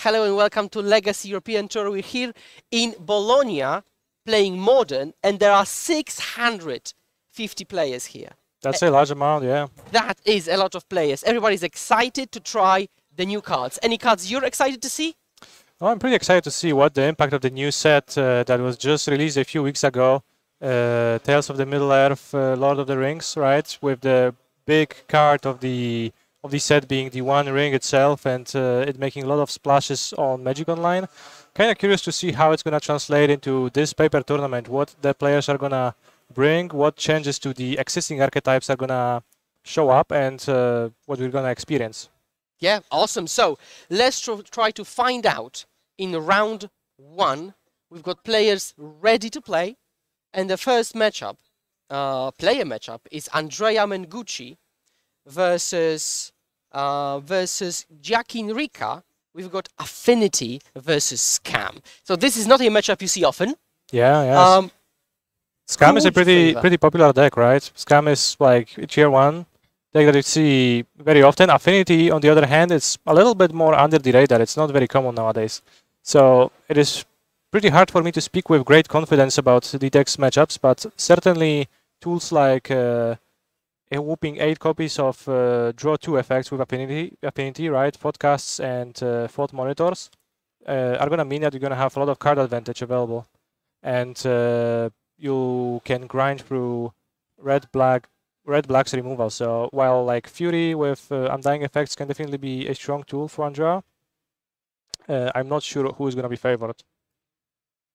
Hello and welcome to Legacy European Tour. We're here in Bologna playing Modern, and there are 650 players here. That's a large amount, yeah. That is a lot of players. Everybody's excited to try the new cards. Any cards you're excited to see? Oh, I'm pretty excited to see what the impact of the new set that was just released a few weeks ago, Tales of the Middle-earth, Lord of the Rings, right? With the big card of the set being the One Ring itself, and it making a lot of splashes on Magic Online. Kind of curious to see how it's going to translate into this paper tournament, what the players are going to bring, what changes to the existing archetypes are going to show up, and what we're going to experience. Yeah, awesome. So let's try to find out in round one. We've got players ready to play, and the first matchup, player matchup, is Andrea Mengucci versus Giakin Rika. We've got Affinity versus Scam. So this is not a matchup you see often. Yeah, yeah. Scam is a pretty popular deck, right? Scam is like a tier 1 deck that you see very often. Affinity, on the other hand, it's a little bit more under the radar. It's not very common nowadays. So it is pretty hard for me to speak with great confidence about the deck's matchups, but certainly tools like a whopping 8 copies of Draw 2 effects with Affinity, right? Podcasts and Thought Monitors are going to mean that you're going to have a lot of card advantage available. And you can grind through red-black's removal. So while like Fury with Undying effects can definitely be a strong tool for Andrea, I'm not sure who is going to be favored.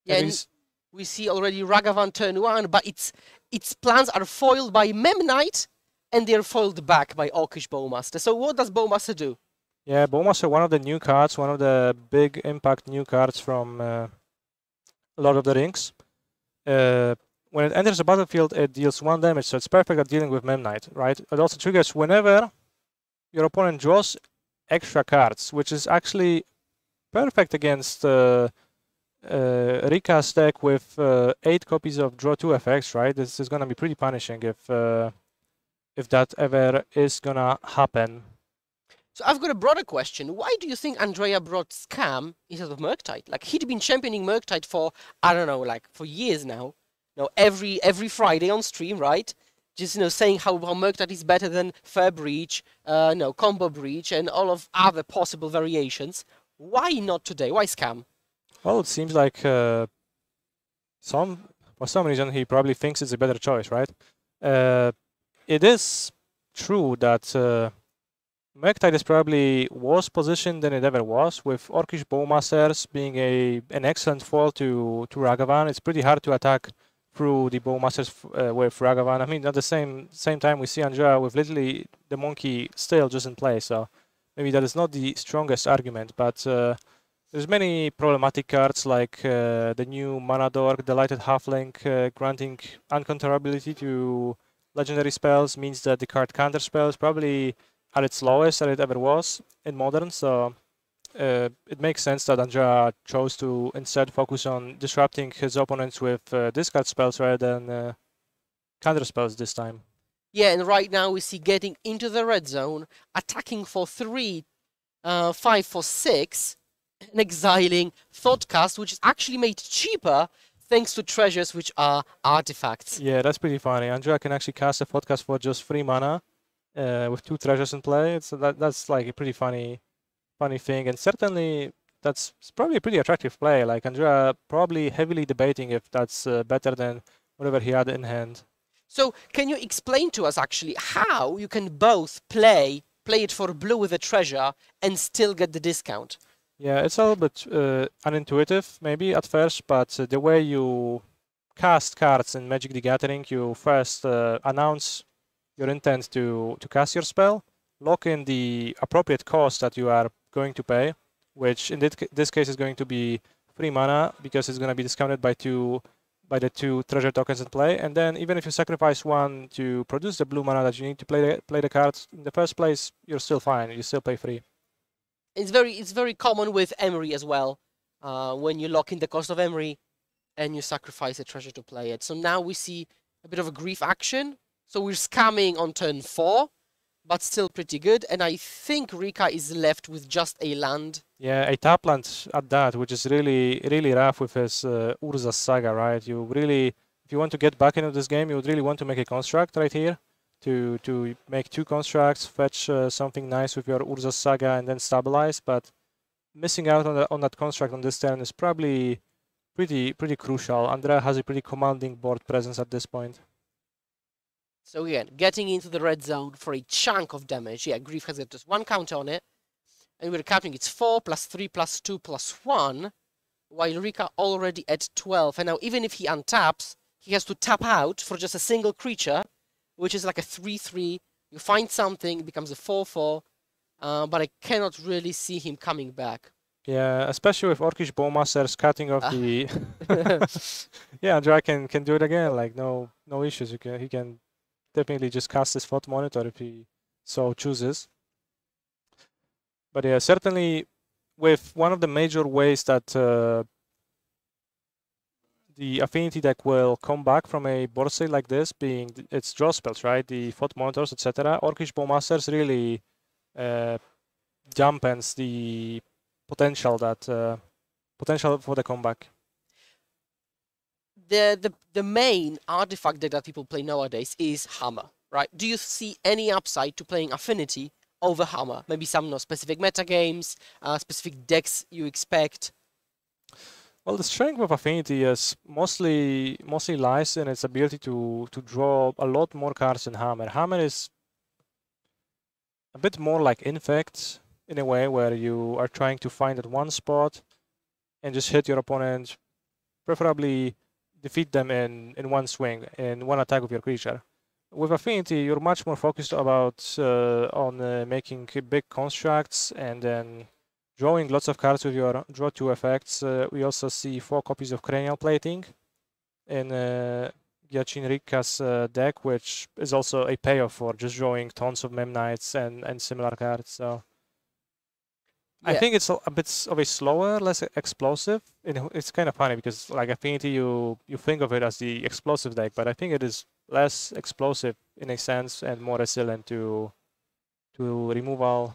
Yeah, and we see already Ragavan turn 1, but its plans are foiled by Memnite, and they're foiled back by Orcish Bowmaster. So what does Bowmaster do? Yeah, Bowmaster, one of the new cards, one of the big impact new cards from Lord of the Rings. When it enters the battlefield, it deals 1 damage, so it's perfect at dealing with Memnite, right? It also triggers whenever your opponent draws extra cards, which is actually perfect against Rika's deck with 8 copies of Draw 2 effects, right? This is going to be pretty punishing if that ever is going to happen. So I've got a broader question. Why do you think Andrea brought Scam instead of Murktide? Like, he'd been championing Murktide for, I don't know, like for years now. You know, every Friday on stream, right? Just, you know, saying how Murktide is better than Fair Breach, Combo Breach, and all of other possible variations. Why not today? Why Scam? Well, it seems like for some reason he probably thinks it's a better choice, right? It is true that Murktide is probably worse positioned than it ever was, with Orcish Bowmasters being an excellent foil to Ragavan. It's pretty hard to attack through the Bowmasters with Ragavan. I mean, at the same time, we see Andrea with literally the monkey still just in play, so maybe that is not the strongest argument, but there's many problematic cards like the new Mana Dork, the Lighted Halfling, granting uncounterability to legendary spells, means that the card counter spells probably at its lowest that it ever was in Modern, so it makes sense that Andrea chose to instead focus on disrupting his opponents with discard spells rather than counter spells this time. Yeah, and right now we see getting into the red zone, attacking for 3, 5 for 6, and exiling Thoughtcast, which is actually made cheaper thanks to treasures which are artifacts. Yeah, that's pretty funny. Andrea can actually cast a Thoughtcast for just 3 mana with 2 treasures in play. So that's like a pretty funny thing, and certainly that's probably a pretty attractive play. Like Andrea probably heavily debating if that's better than whatever he had in hand. So can you explain to us actually how you can both play it for blue with a treasure and still get the discount? Yeah, it's a little bit unintuitive maybe at first, but the way you cast cards in Magic the Gathering, you first announce your intent to cast your spell, lock in the appropriate cost that you are going to pay, which in this case is going to be 3 mana because it's going to be discounted by the 2 treasure tokens in play, and then even if you sacrifice 1 to produce the blue mana that you need to play the cards in the first place, you're still fine. You still pay 3. It's very common with Emery as well, when you lock in the cost of Emery and you sacrifice a treasure to play it. So now we see a bit of a grief action. So we're scamming on turn 4, but still pretty good. And I think Rika is left with just a land. Yeah, a Tapland at that, which is really rough with his Urza Saga, right? You really, if you want to get back into this game, you would really want to make a construct right here, to make 2 constructs, fetch something nice with your Urza Saga, and then stabilize. But missing out on that construct on this turn is probably pretty crucial. Andrea has a pretty commanding board presence at this point. So again, getting into the red zone for a chunk of damage. Yeah, Grief has just 1 counter on it. And we're counting it's 4 plus 3 plus 2 plus 1, while Rika already at 12. And now even if he untaps, he has to tap out for just a single creature, which is like a 3-3. You find something, it becomes a 4-4, but I cannot really see him coming back. Yeah, especially with Orcish Bowmasters cutting off the... Yeah, Andrea can do it again, like no issues. He can definitely just cast his Thought Monitor if he so chooses. But yeah, certainly with one of the major ways that the Affinity deck will come back from a board state like this being its draw spells, right? The Thought Monitors, etc. Orcish Bowmasters really dampens the potential for the comeback. The main artifact deck that people play nowadays is Hammer, right? Do you see any upside to playing Affinity over Hammer? Maybe some specific meta games, specific decks you expect? Well, the strength of Affinity is mostly lies in its ability to draw a lot more cards than Hammer. Hammer is a bit more like Infect in a way, where you are trying to find at one spot and just hit your opponent, preferably defeat them in one swing, in one attack with your creature. With Affinity, you're much more focused about on making big constructs and then drawing lots of cards with your draw 2 effects. We also see 4 copies of Cranial Plating in Gianluca's deck, which is also a payoff for just drawing tons of Mem Knights and similar cards. So yeah. I think it's a bit of a slower, less explosive. It's kind of funny because like Affinity, you think of it as the explosive deck, but I think it is less explosive in a sense and more resilient to removal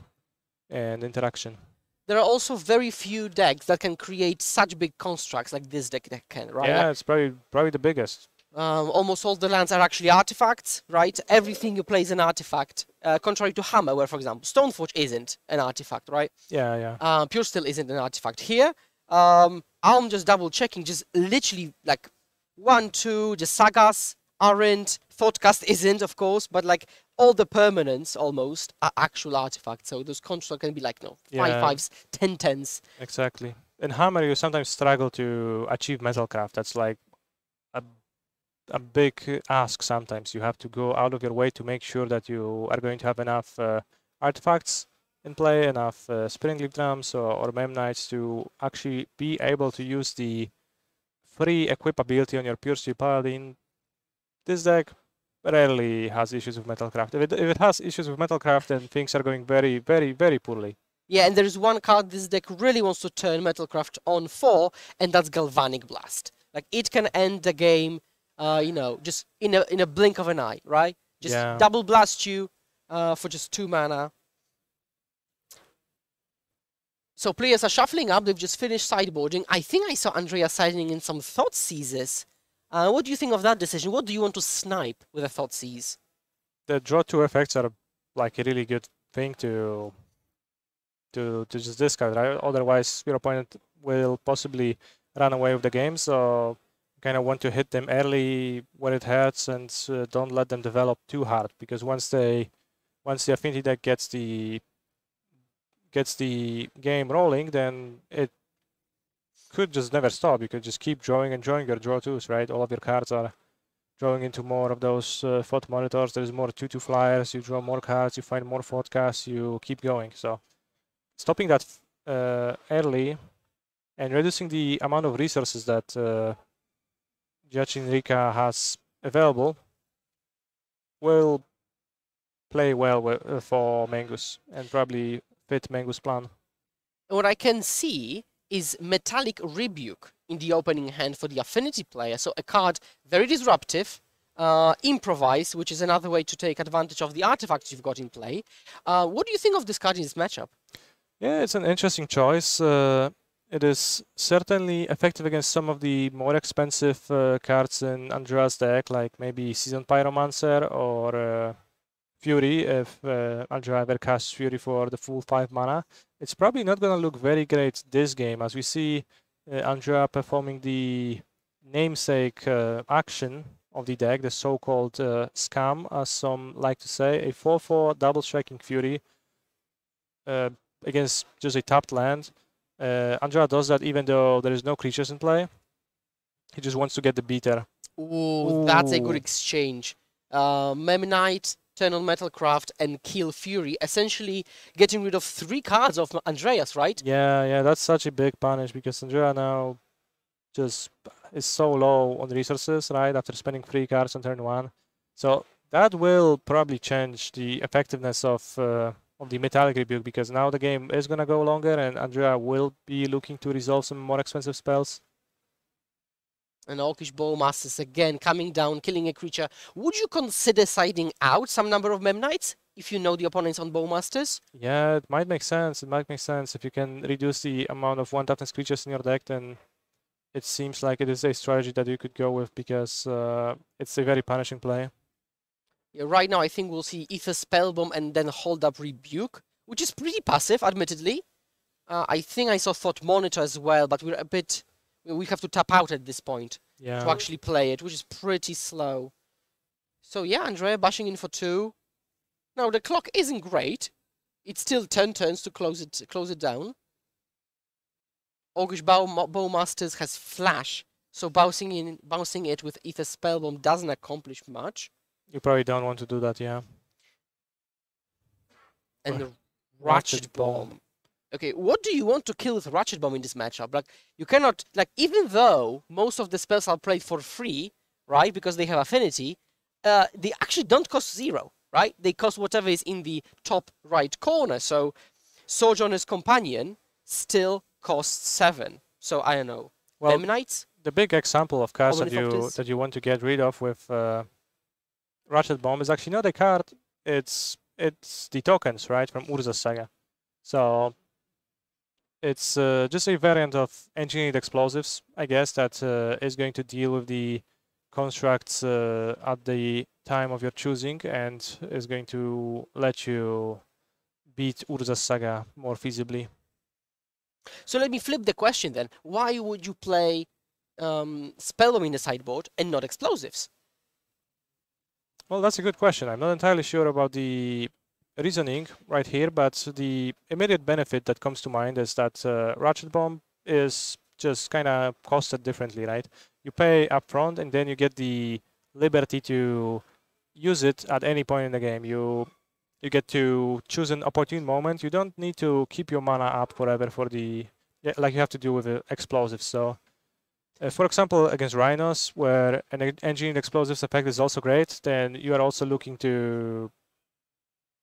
and interaction. There are also very few decks that can create such big constructs like this deck that can, right? Yeah, it's probably the biggest. Almost all the lands are actually artifacts, right? Everything you play is an artifact, contrary to Hammer, where, for example, Stoneforge isn't an artifact, right? Yeah. Pure Steel isn't an artifact. Here, I'm just double-checking, just literally, like, 1, 2, just Sagas aren't, Thoughtcast isn't, of course, but, like, all the permanents, almost, are actual artifacts, so those constructs can be, like, 5/5s, 10/10s. Exactly. In Hammer, you sometimes struggle to achieve Metalcraft. That's, like, a big ask sometimes. You have to go out of your way to make sure that you are going to have enough artifacts in play, enough Springleaf Drums or Mem Knights to actually be able to use the free equip ability on your Pure Steel Paladin. This deck rarely has issues with Metalcraft. If it has issues with Metalcraft, then things are going very, very, very poorly. Yeah, and there is one card this deck really wants to turn Metalcraft on for, and that's Galvanic Blast. Like, it can end the game just in a blink of an eye, right? Just double blast you for just 2 mana. So players are shuffling up. They've just finished sideboarding. I think I saw Andrea signing in some Thoughtseizes. What do you think of that decision? What do you want to snipe with a Thoughtseize? The draw 2 effects are like a really good thing to just discard, right? Otherwise, your opponent will possibly run away with the game. So kind of want to hit them early where it hurts and don't let them develop too hard, because once the Affinity deck gets the game rolling, then it could just never stop. You could just keep drawing and drawing your draw 2s, right? All of your cards are drawing into more of those Thought Monitors. There's more 2/2 flyers. You draw more cards. You find more Thoughtcasts. You keep going. So stopping that early and reducing the amount of resources that Gianluca has available will play well for Mangus and probably fit Mangus' plan. What I can see is Metallic Rebuke in the opening hand for the Affinity player. So a card very disruptive, improvise, which is another way to take advantage of the artifacts you've got in play. What do you think of this card in this matchup? Yeah, it's an interesting choice. It is certainly effective against some of the more expensive cards in Andrea's deck, like maybe Seasoned Pyromancer or Fury, if Andrea ever casts Fury for the full 5 mana. It's probably not going to look very great this game, as we see Andrea performing the namesake action of the deck, the so-called scam, as some like to say, a 4/4 double striking Fury against just a tapped land. Andrea does that even though there is no creatures in play. He just wants to get the beater. Ooh, that's a good Ooh. exchange. Memnite, turn on Metalcraft, and kill Fury, essentially getting rid of 3 cards of Andreas, right? Yeah, that's such a big punish because Andrea now just is so low on resources, right? After spending 3 cards on turn 1. So that will probably change the effectiveness of the Metallic Rebuke, because now the game is gonna go longer and Andrea will be looking to resolve some more expensive spells. And Orcish Bowmasters again coming down, killing a creature. Would you consider siding out some number of Memnites if you know the opponents on Bowmasters? Yeah, it might make sense. It might make sense if you can reduce the amount of one-toughness creatures in your deck. Then it seems like it is a strategy that you could go with, because it's a very punishing play. Yeah, right now I think we'll see Ether Spellbomb and then hold up Rebuke, which is pretty passive, admittedly. I think I saw Thought Monitor as well, but we're a bit... We have to tap out at this point to Yeah. actually play it, which is pretty slow. So yeah, Andrea bashing in for 2. Now the clock isn't great. It's still 10 turns to close it down. Orcish Bowmasters has Flash, so bouncing it with Ether Spellbomb doesn't accomplish much. You probably don't want to do that, yeah. And the Ratchet Ratchet Bomb. Okay, what do you want to kill with Ratchet Bomb in this matchup? Like, you cannot, like, even though most of the spells are played for free, right, because they have affinity, they actually don't cost 0, right? They cost whatever is in the top right corner. So, Sojourner's Companion still costs 7. So, I don't know. Well, Memnites? the big example of cards that Omnithopters? you want to get rid of with Ratchet Bomb is actually not a card. It's the tokens, right, from Urza's Saga. So it's just a variant of engineered explosives, I guess, that is going to deal with the constructs at the time of your choosing and is going to let you beat Urza's Saga more feasibly. So let me flip the question then. Why would you play Spellbomb in the sideboard and not explosives? Well, that's a good question. I'm not entirely sure about the reasoning right here, but the immediate benefit that comes to mind is that Ratchet Bomb is just kind of costed differently, right? You pay upfront and then you get the liberty to use it at any point in the game. You get to choose an opportune moment. You don't need to keep your mana up forever for the like you have to do with the explosives. So for example, against Rhinos, where an engineered explosives effect is also great, then you are also looking to...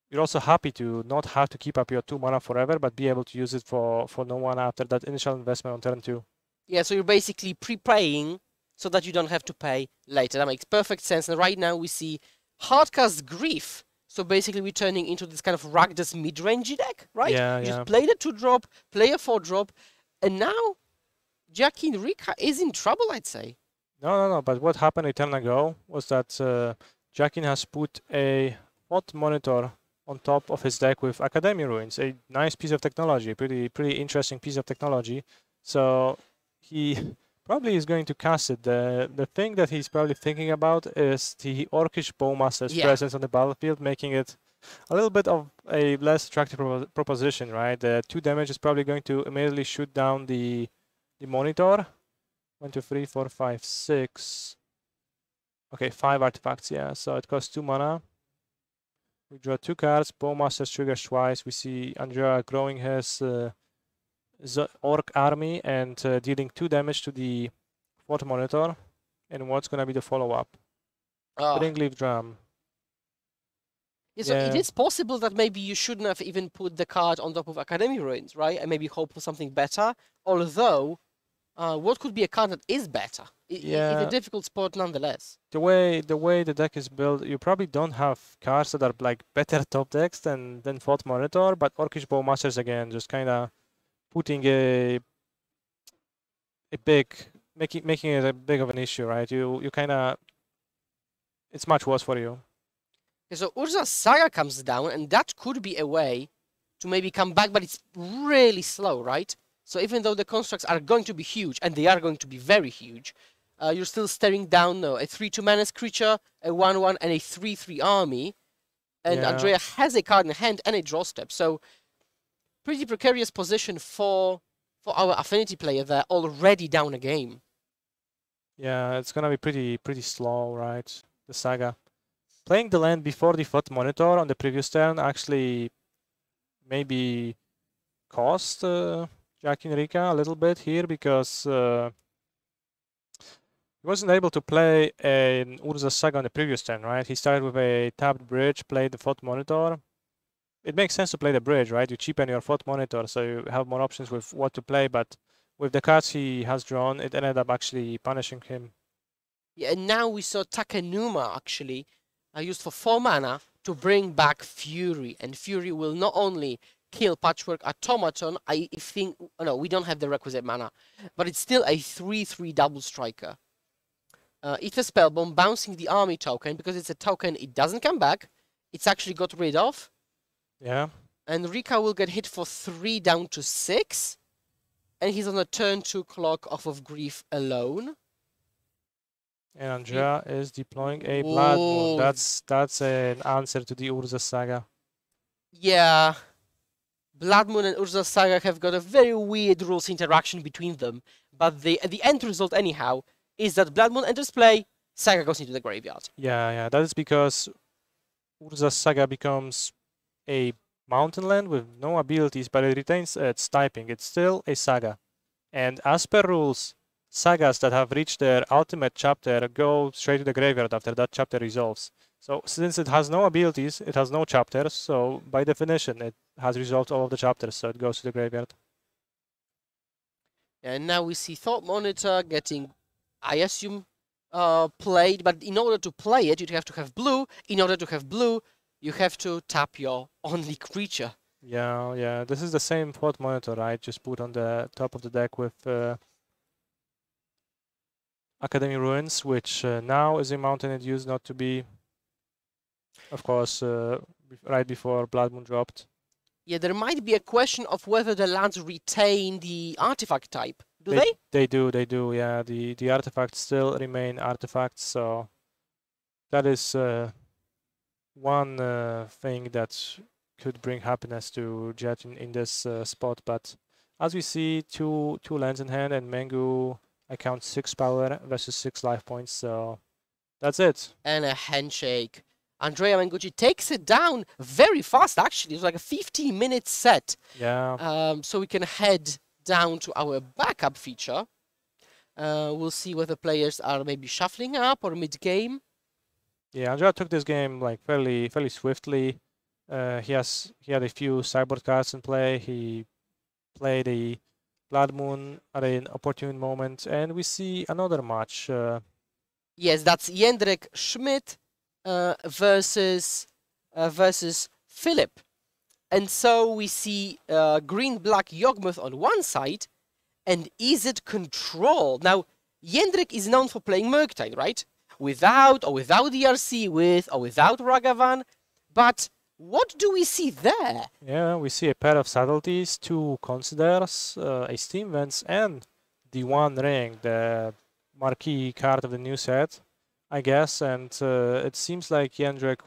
You're also happy to not have to keep up your 2 mana forever, but be able to use it for no mana after that initial investment on turn 2. Yeah, so you're basically pre-paying so that you don't have to pay later. That makes perfect sense. And right now we see Hardcast Grief. So basically we're turning into this kind of Rakdos mid-range deck, right? Yeah, you yeah. just play the 2-drop, play a 4-drop, and now Jackie Rika is in trouble, I'd say. No. But what happened a turn ago was that Jackin has put a Thought Monitor on top of his deck with Academy Ruins, a nice piece of technology, pretty interesting piece of technology. So he probably is going to cast it. The thing that he's probably thinking about is the Orcish Bowmaster's presence on the battlefield, making it a little bit of a less attractive proposition, right? The 2 damage is probably going to immediately shoot down the monitor. 1, 2, 3, 4, 5, 6. Okay, 5 artifacts, yeah. So it costs 2 mana. We draw 2 cards. Bowmaster triggers twice. We see Andrea growing his Orc army and dealing 2 damage to the Thought Monitor. And what's going to be the follow-up? Springleaf Drum. Yeah, so it is possible that maybe you shouldn't have even put the card on top of Academy Ruins, right? And maybe hope for something better. Although, what could be a card that is better? It's a Yeah, difficult spot nonetheless. the way the deck is built, you probably don't have cards that are like better top decks than Thought Monitor, but Orcish Bowmasters again just kind of putting a big making it a big of an issue, right? You kind of it's much worse for you. Okay, so Urza's Saga comes down, and that could be a way to maybe come back, but it's really slow, right? So even though the constructs are going to be huge, and they are going to be very huge, you're still staring down a 3/2 menace creature, a 1/1, and a 3/3 army. And Yeah. Andrea has a card in hand and a draw step, so pretty precarious position for our affinity player there, already down a game. Yeah, it's gonna be pretty slow, right? The Saga. Playing the land before the Thought Monitor on the previous turn actually maybe cost Jack Enrica a little bit here because he wasn't able to play an Urza Saga on the previous turn, right? He started with a tapped bridge, played the Thought Monitor. It makes sense to play the bridge, right? You cheapen your Thought Monitor, so you have more options with what to play, but with the cards he has drawn, it ended up actually punishing him. Yeah, and now we saw Takenuma actually used for 4 mana to bring back Fury, and Fury will not only kill Patchwork Automaton, I think, oh no, we don't have the requisite mana, but it's still a 3/3 double striker. Ether Spellbomb, bouncing the army token, because it's a token, it doesn't come back, it's actually got rid of, Yeah. and Rika will get hit for 3 down to 6, and he's on a turn 2 clock off of Grief alone. And Andrea is deploying a Blood Moon. That's an answer to the Urza Saga. Yeah. Blood Moon and Urza Saga have got a very weird rules interaction between them, but the end result anyhow is that Blood Moon enters play, Saga goes into the graveyard. Yeah. That is because Urza Saga becomes a mountain land with no abilities, but it retains its typing. It's still a Saga. And as per rules, Sagas that have reached their ultimate chapter go straight to the graveyard after that chapter resolves. So since it has no abilities, it has no chapters, so by definition it has resolved all of the chapters, so it goes to the graveyard. And now we see Thought Monitor getting, I assume, played, but in order to play it, you have to have blue. In order to have blue, you have to tap your only creature. Yeah. This is the same Thought Monitor, right? Just put on the top of the deck with Academy Ruins, which now is a mountain it used not to be, of course, right before Blood Moon dropped. Yeah, there might be a question of whether the lands retain the artifact type. Do they? They do, yeah. The artifacts still remain artifacts, so that is one thing that could bring happiness to Jet in this spot. But as we see, two lands in hand, and Mengu account 6 power versus 6 life points, so that's it. And a handshake. Andrea Mengucci takes it down very fast, actually. It was like a 15-minute set. Yeah. So we can head down to our backup feature. We'll see whether players are maybe shuffling up or mid-game. Yeah, Andrea took this game like fairly swiftly. He had a few sideboard cards in play. He played a Blood Moon at an opportune moment, and we see another match. Yes, that's Jędrek Schmidt versus Philip. And so we see green-black Yawgmoth on one side, and Izzet Control. Now, Jędrek is known for playing Murktide, right? Without DRC, with or without Ragavan. But what do we see there? Yeah, we see a pair of subtleties, 2 Considers, a Steam Vents, and the One Ring, the marquee card of the new set, I guess. And it seems like Jędrek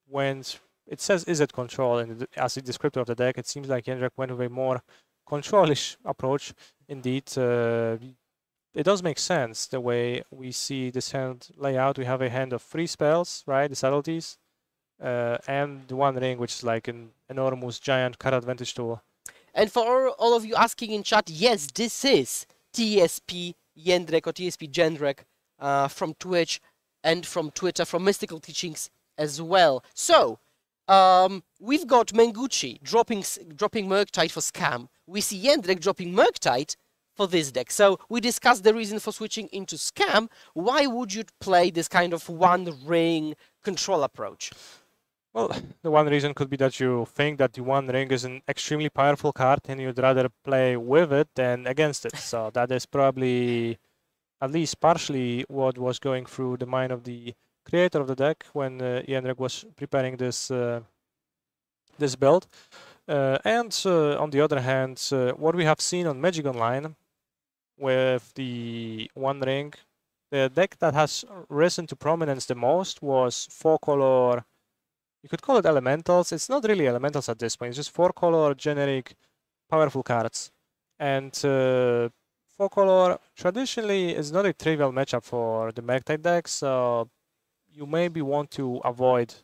went... It says Izzet Control as a descriptor of the deck. It seems like Jędrek went with a more control-ish approach. Indeed, it does make sense the way we see this hand layout. We have a hand of 3 spells, right? The subtleties. And the One Ring, which is like an enormous giant card advantage tool. And for all of you asking in chat, yes, this is TSP Jędrek or TSP Jędrek from Twitch and from Twitter, from Mystical Teachings as well. So, we've got Mengucci dropping Murktide for Scam. We see Jędrek dropping Murktide for this deck. So we discussed the reason for switching into Scam. Why would you play this kind of one ring control approach? Well, the one reason could be that you think that the One Ring is an extremely powerful card and you'd rather play with it than against it. So that is probably at least partially what was going through the mind of the creator of the deck when Jendrik was preparing this this build. And on the other hand, what we have seen on Magic Online with the One Ring, the deck that has risen to prominence the most was 4-color. You could call it elementals. It's not really elementals at this point. It's just 4-color generic powerful cards. And 4-color traditionally is not a trivial matchup for the Merktide deck, so you maybe want to avoid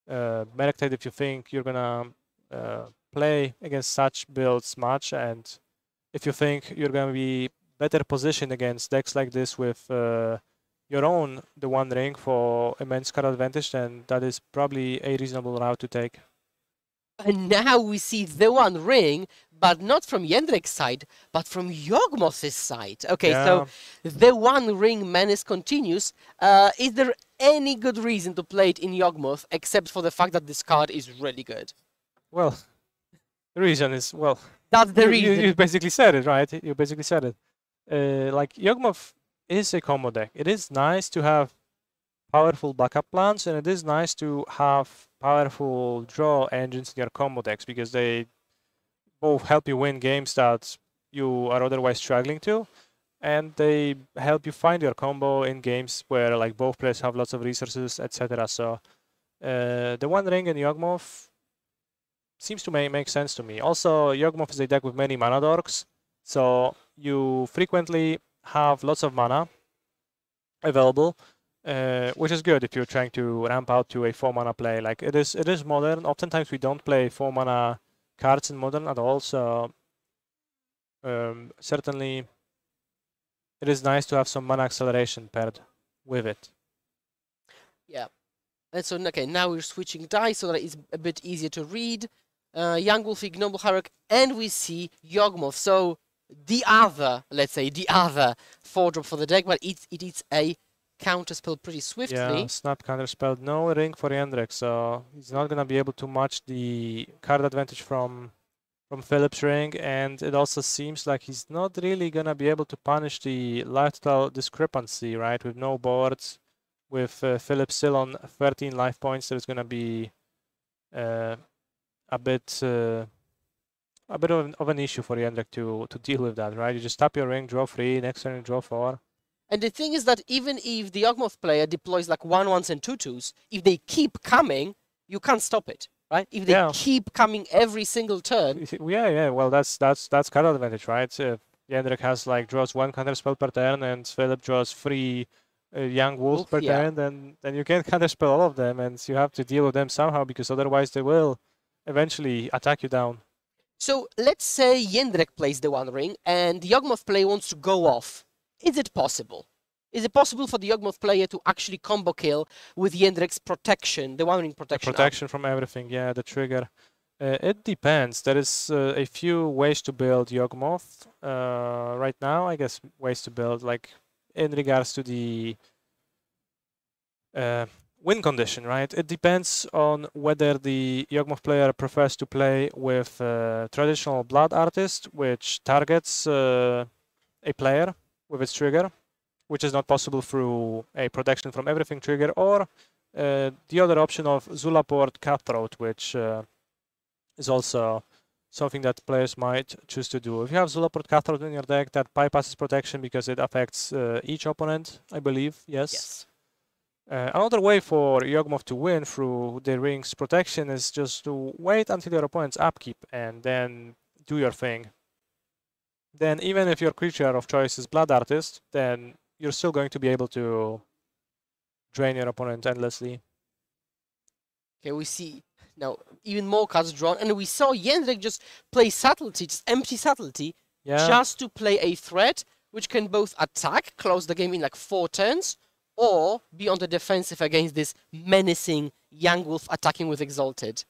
Merktide if you think you're gonna play against such builds much, and if you think you're gonna be better positioned against decks like this with your own the One Ring for immense card advantage, then that is probably a reasonable route to take. And now we see the One Ring, but not from Jendrik's side, but from Yawgmoth's side. Okay, Yeah. so the One Ring menace continues. Is there any good reason to play it in Yawgmoth, except for the fact that this card is really good? Well, the reason is, well, That's the reason. You basically said it, right? You basically said it. Like, Yawgmoth is a combo deck. It is nice to have powerful backup plans, and it is nice to have powerful draw engines in your combo decks, because they both help you win games that you are otherwise struggling to, and they help you find your combo in games where like both players have lots of resources, etc. So the One Ring in Yawgmoth seems to make sense to me. Also, Yawgmoth is a deck with many mana dorks, so you frequently have lots of mana available, which is good if you're trying to ramp out to a 4-mana play. Like, it is modern. Oftentimes we don't play 4-mana cards in modern at all, so certainly it is nice to have some mana acceleration paired with it. Yeah. And so, okay, now we're switching dice so that it's a bit easier to read. Young Wolf, Ignoble Hierarch, and we see Yawgmoth. So the other, let's say, the other 4-drop for the deck, but it eats a counterspell pretty swiftly. Yeah, snap counterspell. No ring for Jendrik, so he's not gonna be able to match the card advantage from Philip's ring, and it also seems like he's not really gonna be able to punish the lifestyle discrepancy, right? With no boards, with Philip still on 13 life points, there's gonna be a bit of an issue for Jendrik to deal with that, right? You just tap your ring, draw 3, next turn you draw 4. And the thing is that even if the Yawgmoth player deploys like 1/1s and 2/2s, if they keep coming, you can't stop it, right? If they keep coming every single turn. Yeah. Well, that's card advantage, right? If Jendrik has like draws 1 counterspell per turn and Philip draws 3 young wolves per turn, then you can't counterspell all of them, and you have to deal with them somehow, because otherwise they will eventually attack you down. So let's say Jendrik plays the One Ring and the Yawgmoth player wants to go off. Is it possible? Is it possible for the Yawgmoth player to actually combo kill with Jendrik's protection, the One Ring protection? The protection from everything, yeah, the trigger. It depends. There is a few ways to build Yawgmoth right now. I guess ways to build, like in regards to the win condition, right? It depends on whether the Yawgmoth player prefers to play with traditional Blood Artist, which targets a player with its trigger, which is not possible through a protection from everything trigger, or the other option of Zulaport Cutthroat, which is also something that players might choose to do. If you have Zulaport Cutthroat in your deck, that bypasses protection because it affects each opponent, I believe. Yes. Another way for Yawgmoth to win through the ring's protection is just to wait until your opponent's upkeep and then do your thing. Then even if your creature of choice is Blood Artist, then you're still going to be able to drain your opponent endlessly. Okay, we see now even more cards drawn, and we saw Jendrik just play Subtlety, just empty Subtlety, just to play a threat, which can both attack, close the game in like 4 turns, or be on the defensive against this menacing young wolf attacking with Exalted.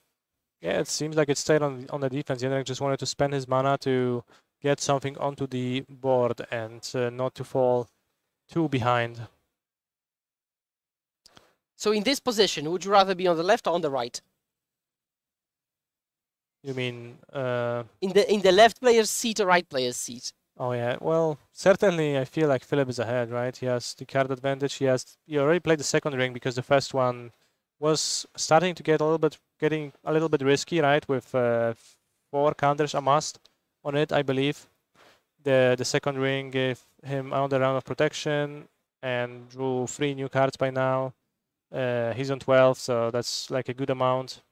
Yeah, it seems like it stayed on the defense. Jendrik just wanted to spend his mana to get something onto the board and not to fall too behind. So in this position, would you rather be on the left or on the right? You mean in the left player's seat or right player's seat? Oh yeah, well, certainly I feel like Philip is ahead, right? He has the card advantage. He already played the second ring because the first one was starting to getting a little bit risky, right? With 4 counters a must on it, I believe. The second ring gave him another round of protection and drew 3 new cards by now. He's on 12, so that's like a good amount.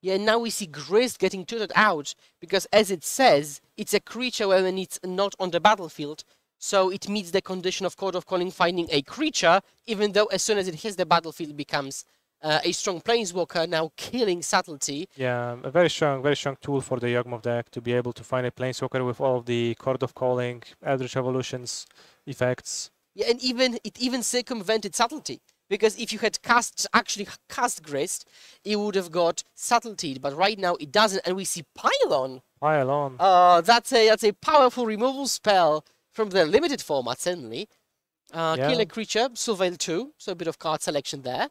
Yeah, now we see Grist getting tutted out, because as it says, it's a creature when it's not on the battlefield, so it meets the condition of Code of Calling finding a creature, even though as soon as it hits the battlefield, it becomes a strong planeswalker, now killing Subtlety. Yeah, a very strong tool for the Yawgmoth deck to be able to find a planeswalker with all of the Chord of Calling, Eldritch Evolutions effects. Yeah, and it even circumvented Subtlety. Because if you had actually cast Grist, it would have got Subtlety, but right now it doesn't, and we see Pylon. Pylon. That's a powerful removal spell from the limited format, certainly. Kill a creature, Surveil 2, so a bit of card selection there.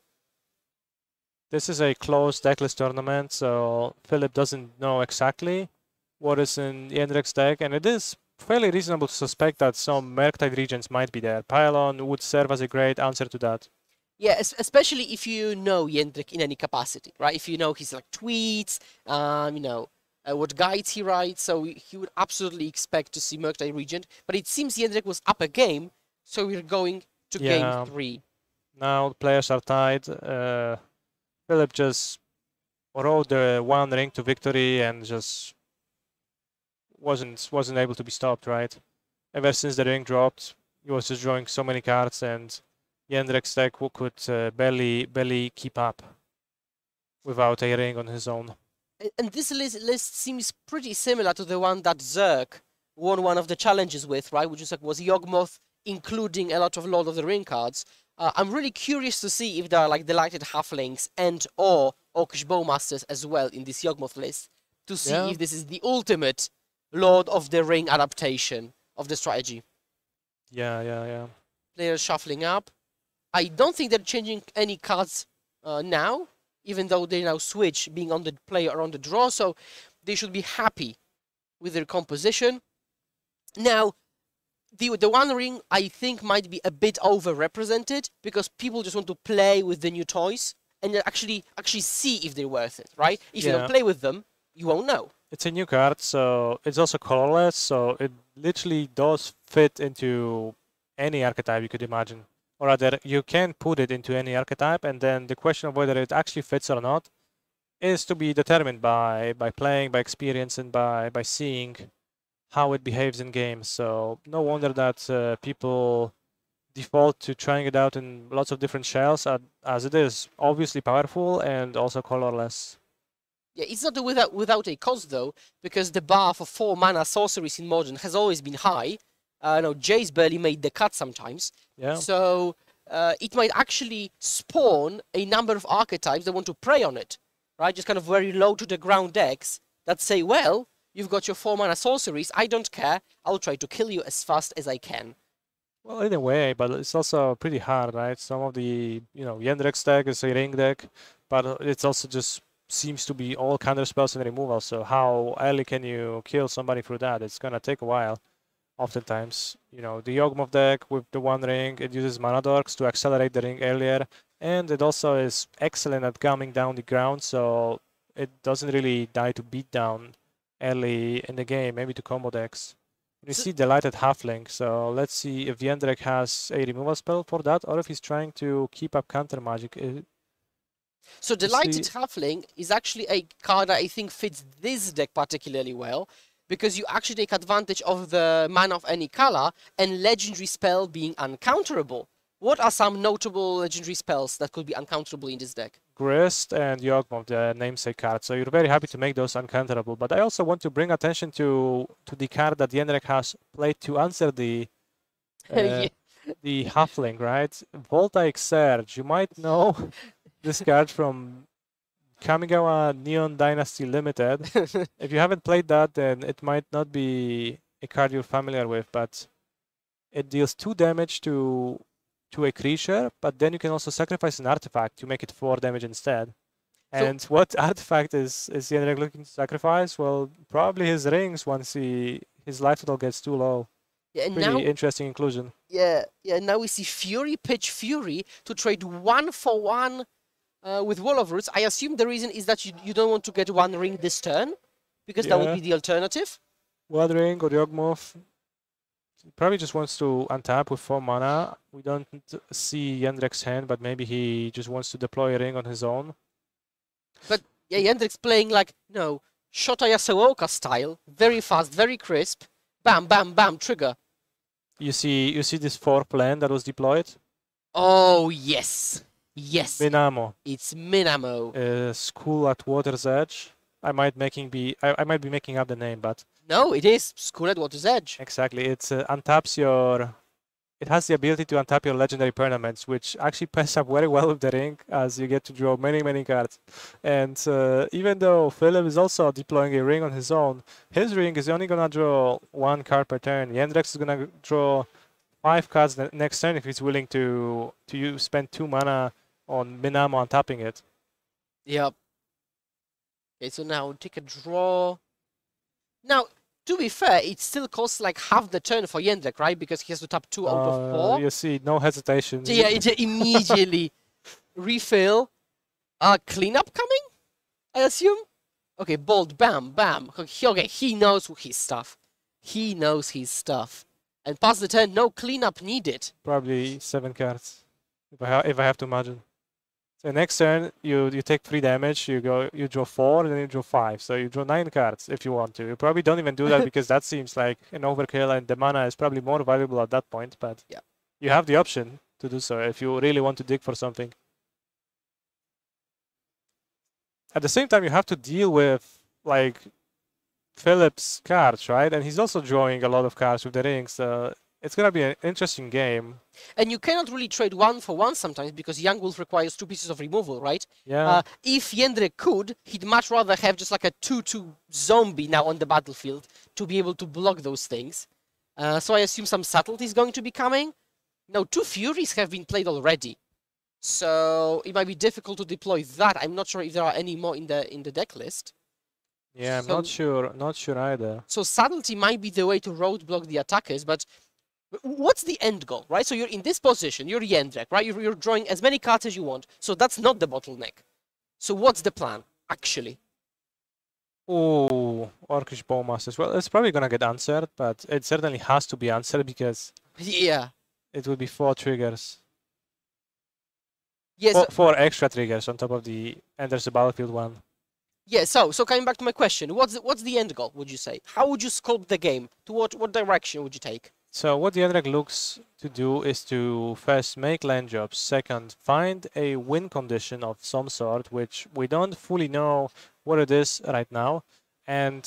This is a closed decklist tournament, so Philip doesn't know exactly what is in Jendrek's deck, and it is fairly reasonable to suspect that some Murktide regions might be there. Pylon would serve as a great answer to that. Yeah, especially if you know Jendrik in any capacity, right? If you know his like tweets, you know what guides he writes, so he would absolutely expect to see Murktide Regent. But it seems Jendrik was up a game, so we're going to game 3. Now the players are tied. Philip just rode the 1 ring to victory and just wasn't able to be stopped, right? Ever since the ring dropped, he was just drawing so many cards, and Jendrek's deck could barely keep up without a ring on his own. And this list seems pretty similar to the one that Zerk won one of the challenges with, right? Which was Yawgmoth, including a lot of Lord of the Ring cards. I'm really curious to see if there are like Delighted Halflings and or Orcish Bowmasters as well in this Yawgmoth list, to see if this is the ultimate Lord of the Ring adaptation of the strategy. Yeah. Players shuffling up. I don't think they're changing any cards now, even though they now switch being on the play or on the draw, so they should be happy with their composition. Now, the One Ring, I think, might be a bit overrepresented, because people just want to play with the new toys and actually see if they're worth it, right? If you don't play with them, you won't know. It's a new card, so it's also colorless, so it literally does fit into any archetype you could imagine. Or rather, you can put it into any archetype, and then the question of whether it actually fits or not is to be determined by playing, by experience, and by seeing how it behaves in games. So no wonder that people default to trying it out in lots of different shells, as it is obviously powerful and also colorless. Yeah, it's not without a cost, though, because the bar for 4 mana sorceries in Modern has always been high. No, Jace barely made the cut sometimes. Yeah. So it might actually spawn a number of archetypes that want to prey on it, right? Just kind of very low to the ground decks that say, well, you've got your 4 mana sorceries, I don't care, I'll try to kill you as fast as I can. Well, in a way, but it's also pretty hard, right? Some of the, Jendrek's deck is a ring deck, but it's also just seems to be all counter spells and removal, so how early can you kill somebody through that? It's gonna take a while. Oftentimes, the Yawgmoth deck with the 1 ring, it uses mana dorks to accelerate the ring earlier, and it also is excellent at calming down the ground, so it doesn't really die to beat down early in the game, maybe to combo decks. You see Delighted Halfling, so let's see if Jendrek has a removal spell for that, or if he's trying to keep up counter magic. So Delighted Halfling is actually a card that I think fits this deck particularly well, because you actually take advantage of the mana of any color and legendary spell being uncounterable. What are some notable legendary spells that could be uncounterable in this deck? Grist and Yawgmoth, the namesake card. So you're very happy to make those uncounterable. But I also want to bring attention to the card that Jendrek has played to answer the the Halfling, right? Voltaic Surge. You might know this card from Kamigawa Neon Dynasty Limited. If you haven't played that, then it might not be a card you're familiar with, but it deals 2 damage to a creature, but then you can also sacrifice an artifact to make it 4 damage instead. And what artifact is Jendrik looking to sacrifice? Well, probably his rings once his life total gets too low. Yeah, and Pretty now, interesting inclusion. yeah, now we see Fury pitch Fury to trade 1-for-1 with Wall of Roots. I assume the reason is that you don't want to get 1 ring this turn, because that would be the alternative. One ring or Yawgmoth. He probably just wants to untap with 4 mana. We don't see Jendrik's hand, but maybe he just wants to deploy a ring on his own. But yeah, Jendrik's playing like, no, Shota Yasuoka style, very fast, very crisp. Bam, bam, bam, trigger. You see this 4 plan that was deployed? Oh, yes. Yes. Minamo. It's Minamo. School at Water's Edge. I might be making up the name, but no, it is School at Water's Edge. Exactly. It's untaps your. It has the ability to untap your legendary permanents, which actually pairs up very well with the ring, as you get to draw many cards. And even though Philip is also deploying a ring on his own, his ring is only gonna draw 1 card per turn. Jendrik's is gonna draw 5 cards the next turn if he's willing to spend 2 mana on Minamo untapping it. Yep. Okay, so now take a draw. Now, to be fair, it still costs like half the turn for Jendrik, right? Because he has to tap 2 out of 4. You see, no hesitation. So yeah, it immediately refill. Cleanup coming, I assume? Okay, bold, bam, bam. Okay, he knows his stuff. He knows his stuff. And pass the turn, no cleanup needed. Probably 7 cards, if I have to imagine. So next turn, you take 3 damage, you draw 4, and then you draw 5. So you draw 9 cards if you want to. You probably don't even do that because that seems like an overkill, and the mana is probably more valuable at that point. But yeah, you have the option to do so if you really want to dig for something. At the same time, you have to deal with like Philip's cards, right? And he's also drawing a lot of cards with the rings. So it's gonna be an interesting game. And you cannot really trade 1-for-1 sometimes because Young Wolf requires 2 pieces of removal, right? Yeah. If Jendrik could, he'd much rather have just like a 2/2 zombie now on the battlefield to be able to block those things. So I assume some subtlety is going to be coming. Now, 2 Furies have been played already, so it might be difficult to deploy that. I'm not sure if there are any more in the deck list. Yeah, I'm not sure either. So subtlety might be the way to roadblock the attackers, but what's the end goal, right? So you're in this position, you're Jendrik, right? You're drawing as many cards as you want, so that's not the bottleneck. So what's the plan, actually? Oh, Orcish Bowmasters. Well, it's probably gonna get answered, but it certainly has to be answered because yeah, it will be 4 triggers. Yes, 4 extra triggers on top of the enters the battlefield one. Yeah, so coming back to my question, what's the end goal, would you say? How would you sculpt the game? To what direction would you take? So what the Jendrik looks to do is to first make land jobs, second find a win condition of some sort, which we don't fully know what it is right now, and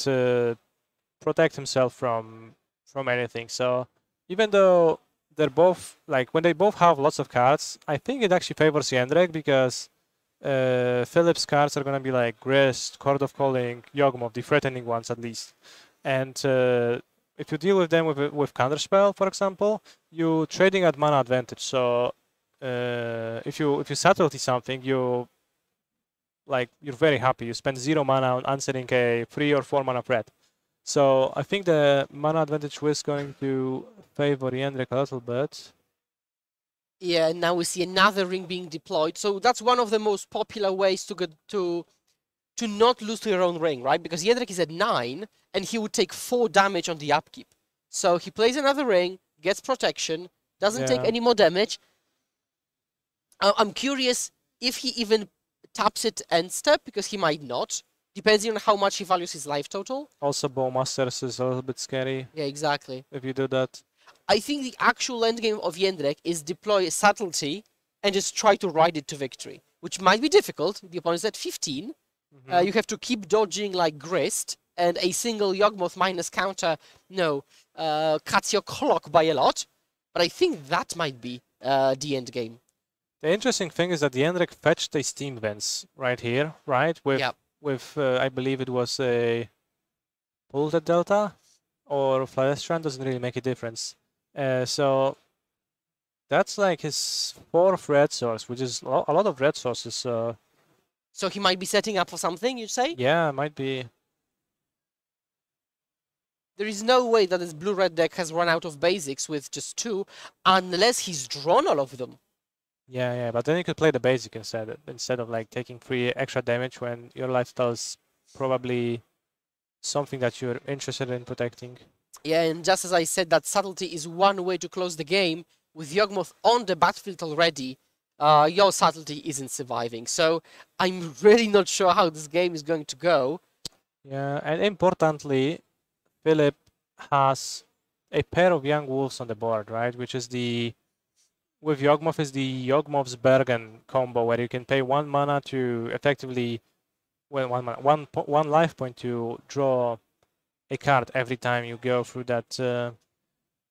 protect himself from anything. So even though they're both, like, when they both have lots of cards, I think it actually favors Jendrik because Philip's cards are going to be like Grist, Chord of Calling, Yawgmoth, the threatening ones at least. And if you deal with them with Counterspell, for example, you're trading at mana advantage. So if you subtlety something, you're very happy. You spend 0 mana on answering a 3 or 4 mana threat. So I think the mana advantage was going to favor Jendrik a little bit. Yeah, now we see another ring being deployed. So that's one of the most popular ways to get to not lose to your own ring, right? Because Jendrik is at 9, and he would take 4 damage on the upkeep. So he plays another ring, gets protection, doesn't take any more damage. I'm curious if he even taps it end step, because he might not, depending on how much he values his life total. Also, Bowmasters is a little bit scary. Yeah, exactly. If you do that. I think the actual endgame of Jendrik is deploy subtlety and just try to ride it to victory, which might be difficult. The opponent's at 15. You have to keep dodging like Grist, and a single Yawgmoth minus counter, cuts your clock by a lot. But I think that might be the end game. The interesting thing is that the Jendrik fetched a Steam Vents right here, right? With I believe it was a Bolted Delta. or Florestran doesn't really make a difference. So that's like his 4th red source, which is a lot of red sources. So he might be setting up for something, you say? Yeah, might be. There is no way that this blue-red deck has run out of basics with just 2, unless he's drawn all of them. Yeah, but then you could play the basic instead of like taking 3 extra damage when your lifestyle is probably something that you're interested in protecting. Yeah, and just as I said, that subtlety is one way to close the game. With Yawgmoth on the battlefield already, your subtlety isn't surviving. So I'm really not sure how this game is going to go. Yeah, and importantly, Philip has a pair of Young Wolves on the board, right? Which is with Yawgmoth is the Yawgmoth's Bergen combo, where you can pay 1 mana to effectively, well, 1 mana, one life point to draw a card every time you go through that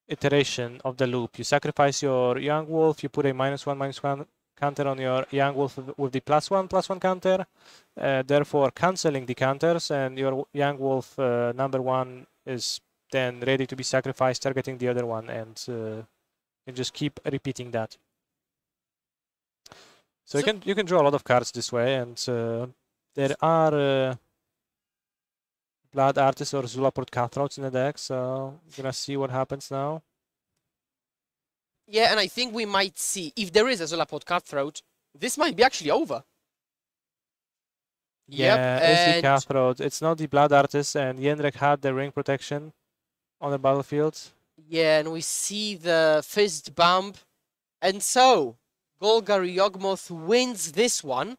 iteration of the loop. You sacrifice your Young Wolf, you put a -1/-1 counter on your Young Wolf with the +1/+1 counter, therefore cancelling the counters, and your Young Wolf #1 is then ready to be sacrificed, targeting the other one, and you just keep repeating that. So you can draw a lot of cards this way, and there are Blood Artists or Zulaport Cutthroats in the deck, so we're gonna see what happens now. Yeah, and I think we might see, if there is a Zulaport Cutthroat, this might be actually over. Yeah, it's the Cutthroat. It's not the Blood Artist, and Jendrik had the ring protection on the battlefield. Yeah, and we see the fist bump. And so, Golgari Yawgmoth wins this one.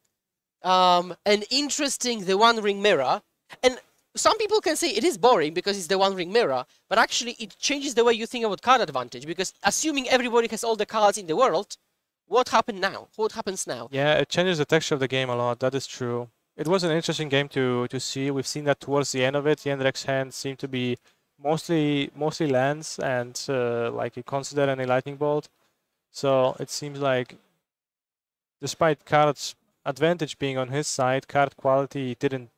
And interesting, the One Ring Mirror. And some people can say it is boring because it's the One Ring Mirror, but actually it changes the way you think about card advantage, because assuming everybody has all the cards in the world, what happens now? What happens now? Yeah, it changes the texture of the game a lot, that is true. It was an interesting game to see. We've seen that towards the end of it, Jendrik's hand seemed to be mostly lands and like a Consider and a Lightning Bolt. So it seems like despite card's advantage being on his side, card quality didn't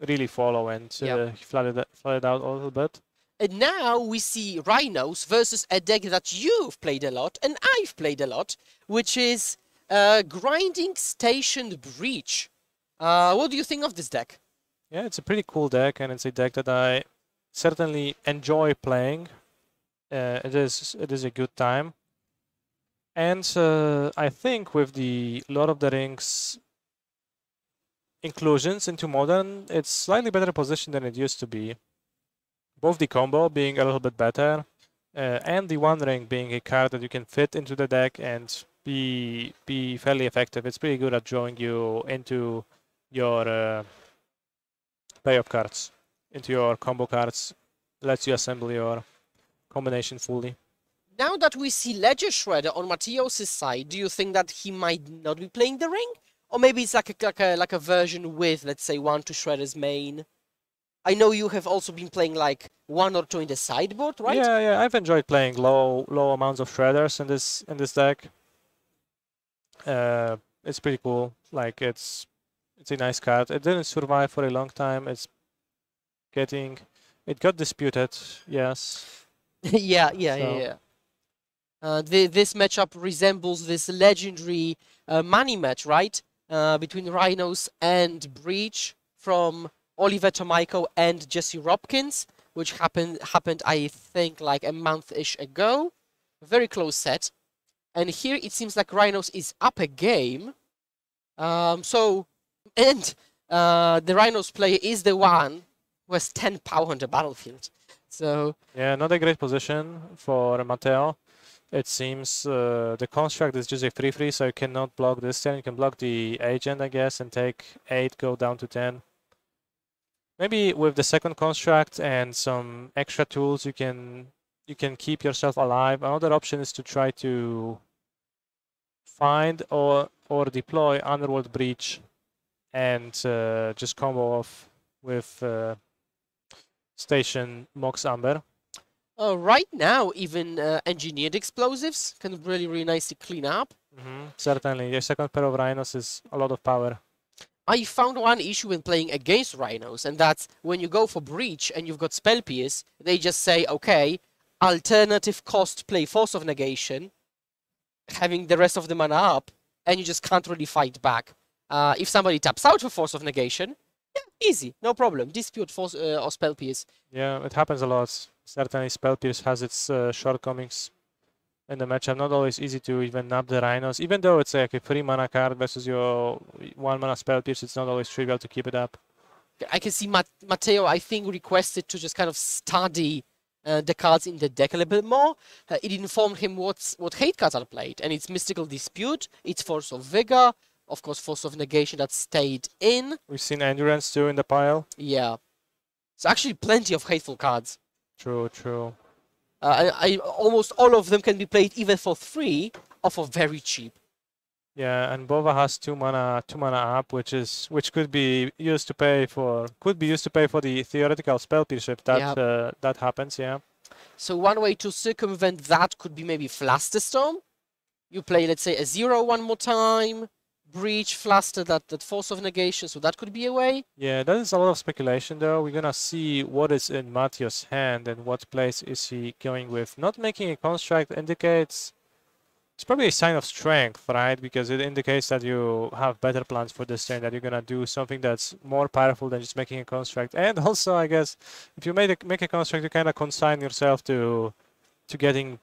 really follow, and he flooded out a little bit. And now we see Rhinos versus a deck that you've played a lot and I've played a lot, which is Grinding Station Breach. What do you think of this deck? Yeah, it's a pretty cool deck, and it's a deck that I certainly enjoy playing. It is a good time. And I think with the Lord of the Rings inclusions into Modern, it's slightly better position than it used to be. Both the combo being a little bit better, and the One Ring being a card that you can fit into the deck and be fairly effective. It's pretty good at drawing you into your payoff cards, into your combo cards. Lets you assemble your combination fully. Now that we see Ledger Shredder on Matteo's side, do you think that he might not be playing the ring? Or maybe it's like a version with, let's say, 1 to Shredder's main? I know you have also been playing like 1 or 2 in the sideboard, right? Yeah, I've enjoyed playing low amounts of Shredders in this deck. It's pretty cool. Like it's a nice card. It didn't survive for a long time. It got disputed, yes. yeah. This matchup resembles this legendary money match, right? Between Rhinos and Breach from Oliver Tomiko and Jesse Robkins, which happened, I think, like a month-ish ago. Very close set. And here it seems like Rhinos is up a game. The Rhinos player is the one who has 10 power on the battlefield. So yeah, not a great position for Matteo. It seems the construct is just a 3/3, so you cannot block this turn. You can block the agent, I guess, and take 8, go down to 10. Maybe with the second construct and some extra tools, you can keep yourself alive. Another option is to try to find or deploy Underworld Breach and just combo off with Station Mox Amber. Right now, even engineered explosives can really nicely clean up. Certainly, your second pair of Rhinos is a lot of power. I found one issue when playing against Rhinos, and that's when you go for Breach and you've got Spell Pierce, they just say, okay, alternative cost play Force of Negation, having the rest of the mana up, and you just can't really fight back. If somebody taps out for Force of Negation, yeah, easy, no problem. Dispute Force or Spell Pierce. Yeah, it happens a lot. Certainly, Spell Pierce has its shortcomings in the matchup. Not always easy to even nab the Rhinos. Even though it's like a 3 mana card versus your 1 mana Spell Pierce, it's not always trivial to keep it up. I can see Matteo, I think, requested to just kind of study the cards in the deck a little bit more. It informed him what hate cards are played, and it's Mystical Dispute, it's Force of Vigor, of course Force of Negation that stayed in. We've seen Endurance too in the pile. Yeah. So actually plenty of hateful cards. True, true. Almost all of them can be played either for 3 or for very cheap. Yeah, and Bova has 2 mana up, which could be used to pay for the theoretical Spell Pierce if that that happens. Yeah. So one way to circumvent that could be maybe Flusterstorm. You play, let's say, a 0 one more time, Breach, Fluster, that Force of Negation, so that could be a way. Yeah, that is a lot of speculation though. We're gonna see what is in Matteo's hand and what place is he going with. Not making a construct indicates it's probably a sign of strength, right? Because it indicates that you have better plans for this turn, that you're gonna do something that's more powerful than just making a construct. And also, I guess, if you make a construct, you kind of consign yourself to getting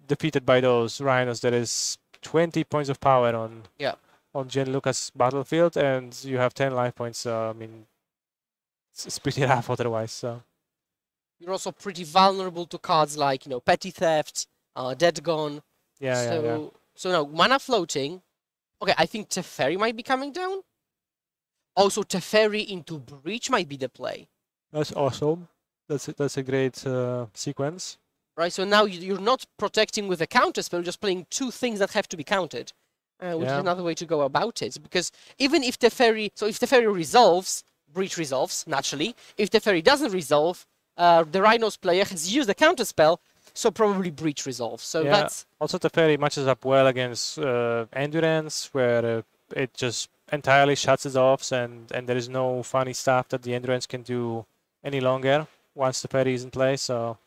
defeated by those Rhinos. There is 20 points of power on Gianluca's battlefield, and you have 10 life points. So I mean, it's pretty rough otherwise. So you're also pretty vulnerable to cards like Petty Theft, Dead Gone. So now, mana floating. Okay, I think Teferi might be coming down. Also, Teferi into Breach might be the play. That's awesome. That's a great sequence. Right, so now you're not protecting with a counter spell, just playing 2 things that have to be countered. Which is another way to go about it. Because even if Teferi... So if Teferi resolves, Breach resolves, naturally. If Teferi doesn't resolve, the Rhinos player has used a counter spell, so probably Breach resolves. So that's... Also, Teferi matches up well against Endurance, where it just entirely shuts it off, and there is no funny stuff that the Endurance can do any longer once Teferi is in play. So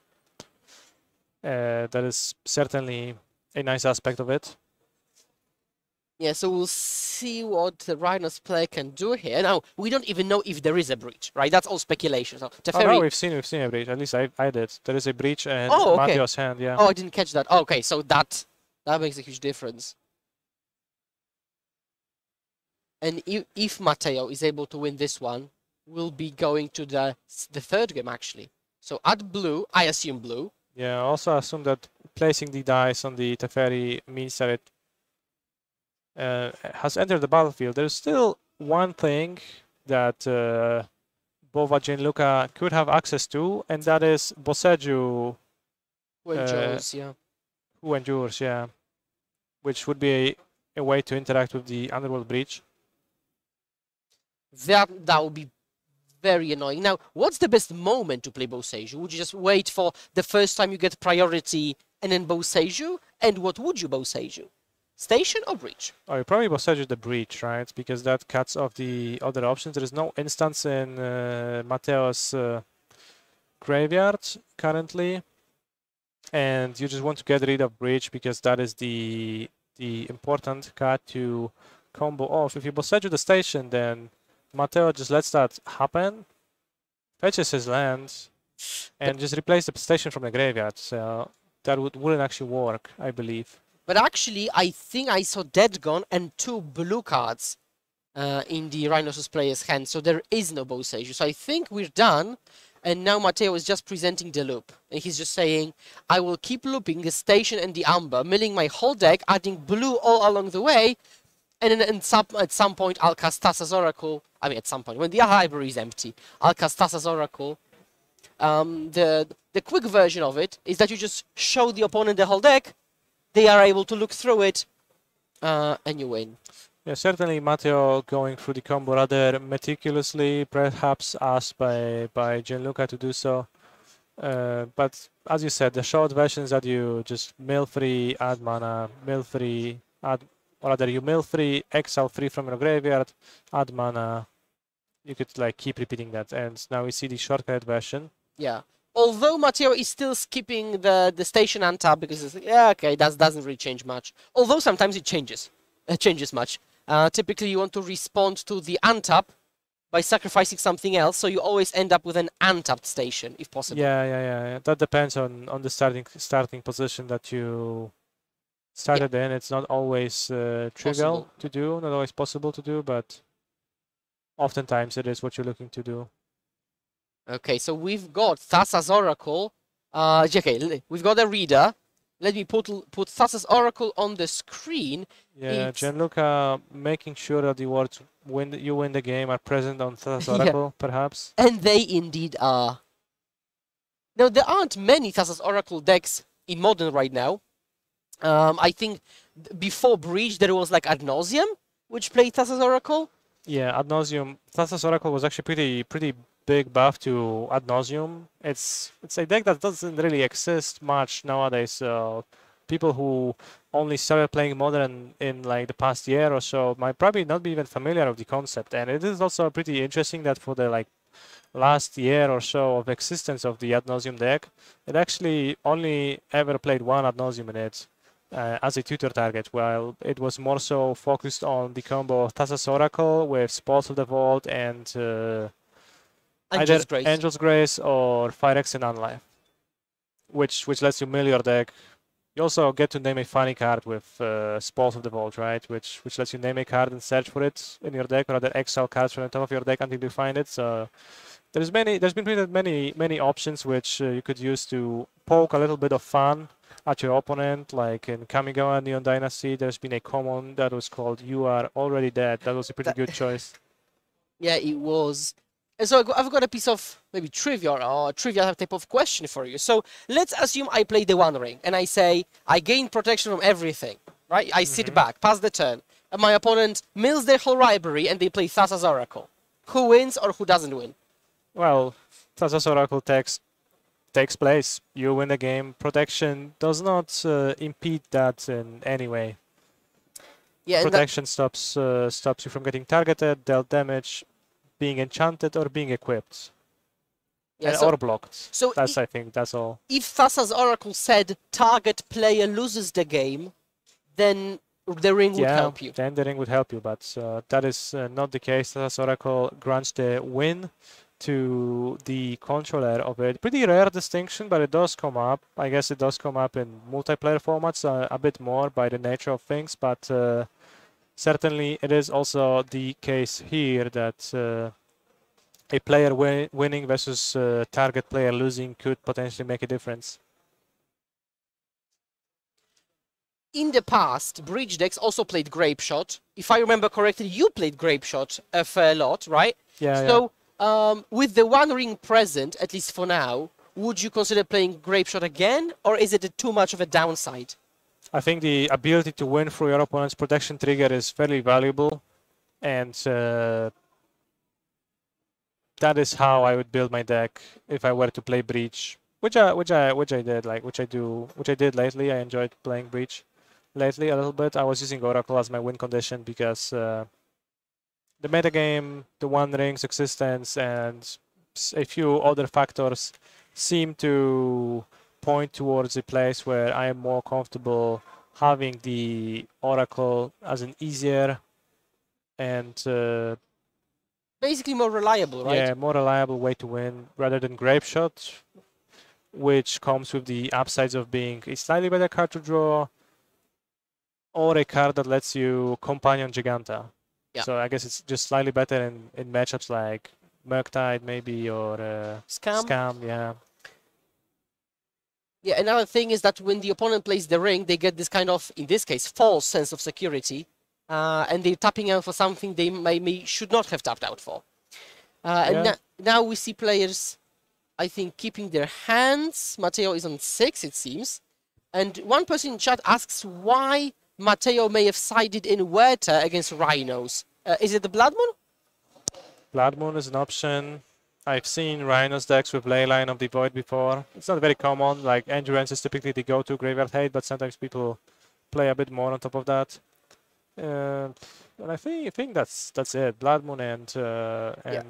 that is certainly a nice aspect of it. Yeah, so we'll see what the Rhinos player can do here. Now, we don't even know if there is a breach, right? That's all speculation. So Teferi... Oh, no, we've seen a breach. At least I did. There is a breach and Matteo's hand, yeah. Oh, I didn't catch that. Oh, okay, so that makes a huge difference. And if Matteo is able to win this one, we'll be going to the 3rd game, actually. So at blue, I assume blue. Yeah, also assume that placing the dice on the Teferi means that it has entered the battlefield. There's still one thing that Bova Gianluca could have access to, and that is Boseju. Who endures, Who endures, yeah. Which would be a way to interact with the Underworld Breach. That would be very annoying. Now, what's the best moment to play Boseju? Would you just wait for the first time you get priority and then Boseju? And what would you Boseju? Station or Breach? Oh, you probably Boseju the Breach, right? Because that cuts off the other options. There is no instance in Matteo's graveyard currently. And you just want to get rid of Breach because that is the important card to combo off. If you Boseju the Station, then Matteo just lets that happen, fetches his land, and just replace the station from the graveyard. So that wouldn't actually work, I believe. But actually, I think I saw Dead Gone and 2 blue cards in the Rhinoceros player's hand, so there is no Boseju. So I think we're done, and now Matteo is just presenting the loop. And he's just saying, I will keep looping the station and the Amber, milling my whole deck, adding blue all along the way, and then at some point I'll cast Tassa's Oracle. I mean, at some point, when the library is empty, I'll cast Tassa's Oracle. The quick version of it is that you just show the opponent the whole deck, they are able to look through it, and you win. Yeah, certainly Matteo going through the combo rather meticulously, perhaps asked by Gianluca to do so. But as you said, the short version is that you just mill free, add mana, mill free, add or rather you mill 3, exile 3 from your graveyard, add mana. You could like keep repeating that, and now we see the shortcut version. Yeah. Although Matteo is still skipping the station untap because it's yeah, okay, that doesn't really change much. Although sometimes it changes. It changes much. Typically you want to respond to the untap by sacrificing something else, so you always end up with an untapped station if possible. Yeah. That depends on the starting position that you started in. It's not always trivial to do, not always possible to do, but oftentimes it is what you're looking to do. Okay, so we've got Thassa's Oracle. Okay, we've got a reader. Let me put Thassa's Oracle on the screen. Yeah, Gianluca making sure that the words you win the game are present on Thassa's Oracle, perhaps. And they indeed are. Now, there aren't many Thassa's Oracle decks in Modern right now. I think before Breach there was like Ad Nauseam, which played Thassa's Oracle. Yeah, Ad Nauseam. Thassa's Oracle was actually pretty big buff to Ad Nauseam. It's a deck that doesn't really exist much nowadays. So people who only started playing Modern in like the past year or so might probably not be even familiar with the concept. And it is also pretty interesting that for the like last year or so of existence of the Ad Nauseam deck, it actually only ever played one Ad Nauseam in it. As a tutor target, while it was more so focused on the combo of Thassa's Oracle with Spoils of the Vault and Angel's Grace or Firex and Unlife, which lets you mill your deck. You also get to name a funny card with Spoils of the Vault, right? Which lets you name a card and search for it in your deck, or rather exile cards from the top of your deck until you find it. So there's been printed many options which you could use to poke a little bit of fun at your opponent. Like in Kamigawa Neon Dynasty, there's been a common that was called "You Are Already Dead." That was a pretty good choice. Yeah, it was. And so I've got a piece of maybe trivia or trivia type of question for you. So let's assume I play the One Ring and I say I gain protection from everything, right? I sit back, pass the turn, and my opponent mills their whole library and they play Thassa's Oracle. Who wins or who doesn't win? Well, Thassa's Oracle takes place. You win the game. Protection does not impede that in any way. Yeah, protection stops you from getting targeted, dealt damage, being enchanted, or being equipped. Yeah, or blocked. So I think that's all. If Thassa's Oracle said target player loses the game, then the ring would help you. Then the ring would help you, but that is not the case. Thassa's Oracle grants the win to the controller of it. Pretty rare distinction, but it does come up. I guess it does come up in multiplayer formats a bit more by the nature of things, but certainly it is also the case here that a player winning versus target player losing could potentially make a difference. In the past, Breach decks also played Grape Shot. If I remember correctly, you played Grape Shot a fair lot, right? Yeah. So with the One Ring present, at least for now, would you consider playing Grape Shot again, or is it too much of a downside? I think the ability to win through your opponent's protection trigger is fairly valuable, and that is how I would build my deck if I were to play Breach, which I did lately. I enjoyed playing Breach lately a little bit. I was using Oracle as my win condition because the metagame, the One Ring's existence, and a few other factors seem to point towards a place where I am more comfortable having the Oracle as an easier and basically more reliable, right? Yeah, more reliable way to win rather than Grape Shot, which comes with the upsides of being a slightly better card to draw or a card that lets you Companion Giganta. Yeah. So I guess it's just slightly better in matchups like Murktide maybe or Scam, yeah. Yeah, another thing is that when the opponent plays the ring, they get this kind of, in this case, false sense of security, and they're tapping out for something they should not have tapped out for. And now we see players, I think, keeping their hands. Matteo is on 6, it seems. And one person in chat asks why Matteo may have sided in Huerta against Rhinos. Is it the Blood Moon? Blood Moon is an option. I've seen Rhinos decks with Leyline of the Void before. It's not very common. Like Endurance is typically the go-to graveyard hate, but sometimes people play a bit more on top of that. And I think that's it. Blood Moon and Yeah.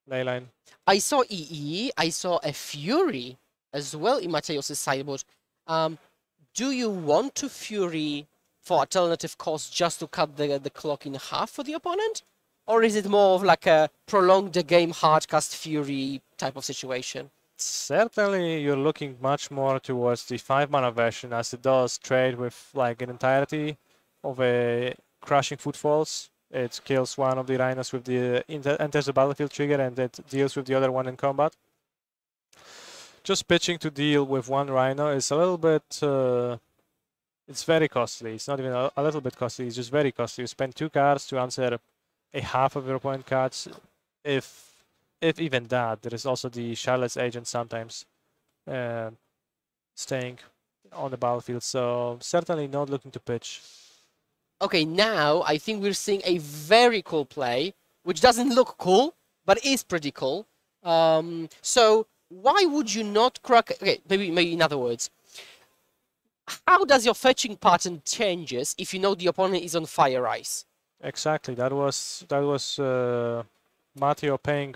Leyline. I saw EE. I saw a Fury as well in Matteo's sideboard. Do you want to Fury for alternative cost just to cut the clock in half for the opponent? Or is it more of like a prolong the game hardcast Fury type of situation? Certainly, you're looking much more towards the 5-mana version, as it does trade with like an entirety of a crushing footfalls. It kills one of the rhinos with the enters the battlefield trigger, and it deals with the other one in combat. Just pitching to deal with one rhino is a little bit. It's very costly. It's not even a little bit costly. It's just very costly. You spend 2 cards to answer a half of your opponent cards, if even that. There is also the Charlotte's Agent sometimes staying on the battlefield, so certainly not looking to pitch. Okay, now I think we're seeing a very cool play, which doesn't look cool, but is pretty cool. So why would you not crack? Okay, maybe in other words, how does your fetching pattern changes if you know the opponent is on fire ice? Exactly. That was Matteo paying